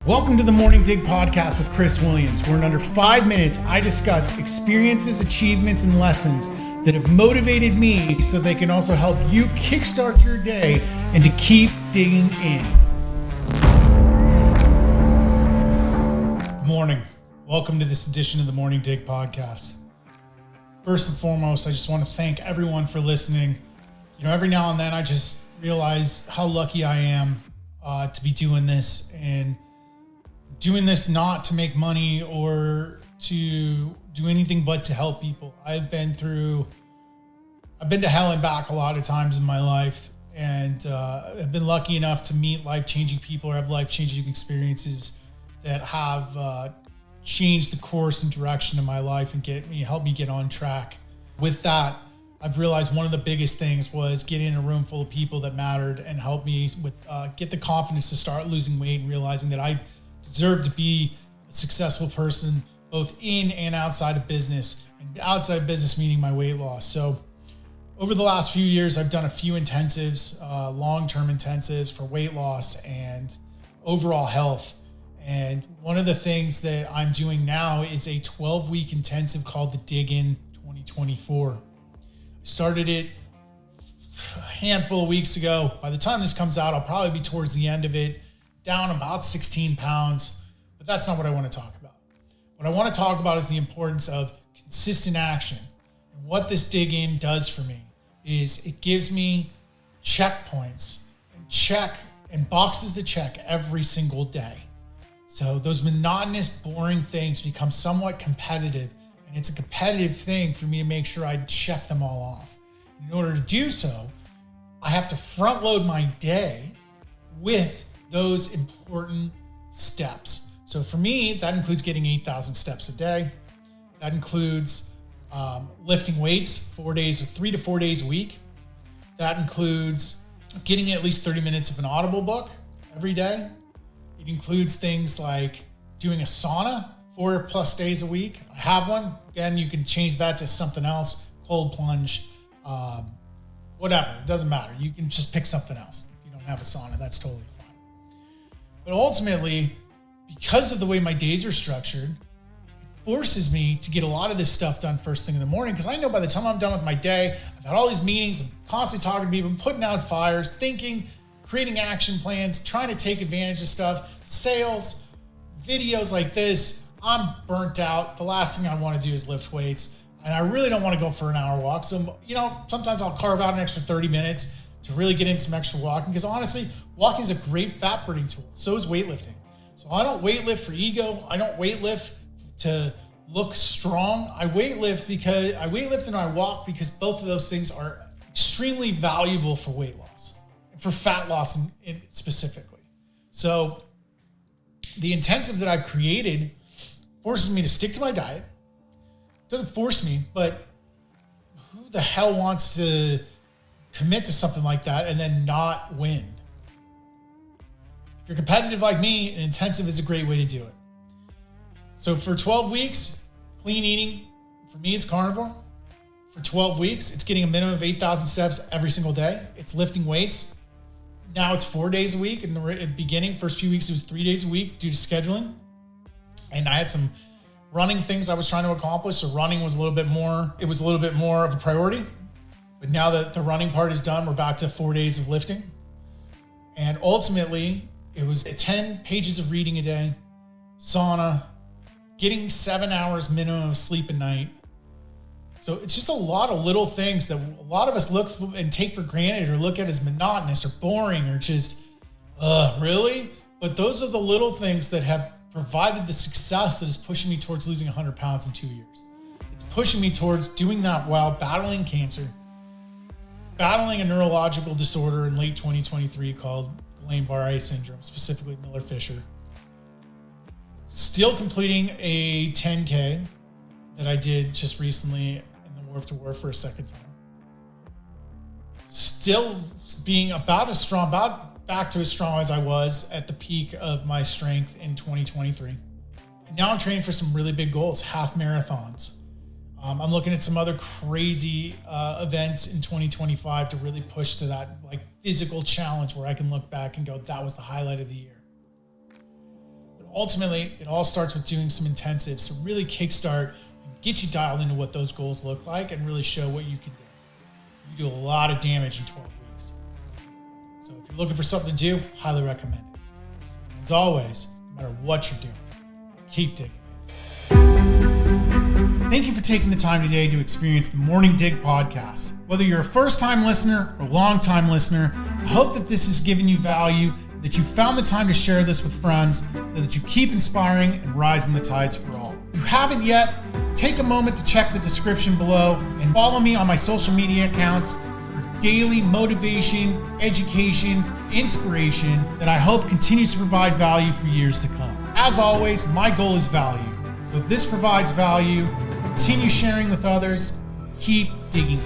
Welcome to the Morning Dig podcast with Chris Williams, where in under 5 minutes, I discuss experiences, achievements, and lessons that have motivated me so they can also help you kickstart your day and to keep digging in. Good morning. Welcome to this edition of the Morning Dig podcast. First and foremost, I just want to thank everyone for listening. You know, every now and then I just realize how lucky I am to be doing this, and doing this not to make money or to do anything but to help people. I've been to hell and back a lot of times in my life, and I've been lucky enough to meet life-changing people or have life-changing experiences that have changed the course and direction of my life and help me get on track. With that, I've realized one of the biggest things was getting in a room full of people that mattered and helped me with get the confidence to start losing weight and realizing that I deserve to be a successful person both in and outside of business, and outside of business meaning my weight loss. So over the last few years, I've done a few intensives, long-term intensives for weight loss and overall health. And one of the things that I'm doing now is a 12-week intensive called the Dig In 2024. I started it a handful of weeks ago. By the time this comes out, I'll probably be towards the end of it, down about 16 pounds, but that's not what I want to talk about. What I want to talk about is the importance of consistent action. And what this Dig In does for me is it gives me checkpoints and boxes to check every single day. So those monotonous, boring things become somewhat competitive, and it's a competitive thing for me to make sure I check them all off. In order to do so, I have to front load my day with those important steps. So for me, that includes getting 8,000 steps a day. That includes lifting weights 3 to 4 days a week. That includes getting at least 30 minutes of an Audible book every day. It includes things like doing a sauna 4+ days a week. I have one. Again, you can change that to something else, cold plunge, whatever. It doesn't matter. You can just pick something else. If you don't have a sauna, that's totally fine. But ultimately, because of the way my days are structured, it forces me to get a lot of this stuff done first thing in the morning, because I know by the time I'm done with my day, I've had all these meetings, I'm constantly talking to people, putting out fires, thinking, creating action plans, trying to take advantage of stuff, sales, videos like this. I'm burnt out. The last thing I want to do is lift weights, and I really don't want to go for an hour walk. So, sometimes I'll carve out an extra 30 minutes to really get in some extra walking, because honestly, walking is a great fat burning tool. So is weightlifting. So I don't weightlift for ego. I don't weightlift to look strong. I weightlift and I walk because both of those things are extremely valuable for weight loss and for fat loss specifically. So the intensive that I've created forces me to stick to my diet. It doesn't force me, but who the hell wants to commit to something like that and then not win? If you're competitive like me, an intensive is a great way to do it. So for 12 weeks, clean eating, for me, it's carnivore. For 12 weeks, it's getting a minimum of 8,000 steps every single day. It's lifting weights. Now it's 4 days a week. In the beginning, first few weeks, it was 3 days a week due to scheduling. And I had some running things I was trying to accomplish. So running was a little bit more of a priority. But now that the running part is done, we're back to 4 days of lifting. And ultimately, it was 10 pages of reading a day, sauna, getting 7 hours minimum of sleep a night. So it's just a lot of little things that a lot of us look for and take for granted or look at as monotonous or boring or just, really? But those are the little things that have provided the success that is pushing me towards losing 100 pounds in 2 years. It's pushing me towards doing that while battling cancer, battling a neurological disorder in late 2023 called Guillain-Barré syndrome, specifically Miller-Fisher. Still completing a 10K that I did just recently in the Wharf to Wharf for a second time. Still being about back to as strong as I was at the peak of my strength in 2023. And now I'm training for some really big goals, half marathons. I'm looking at some other crazy events in 2025 to really push to that like physical challenge where I can look back and go, that was the highlight of the year. ultimately, it all starts with doing some intensives to really kickstart and get you dialed into what those goals look like and really show what you can do. You do a lot of damage in 12 weeks. So if you're looking for something to do, highly recommend it. As always, no matter what you're doing, keep digging. Thank you for taking the time today to experience the Morning Dig podcast. Whether you're a first-time listener or long-time listener, I hope that this has given you value, that you found the time to share this with friends so that you keep inspiring and rising the tides for all. If you haven't yet, take a moment to check the description below and follow me on my social media accounts for daily motivation, education, inspiration that I hope continues to provide value for years to come. As always, my goal is value. So if this provides value, continue sharing with others, keep digging.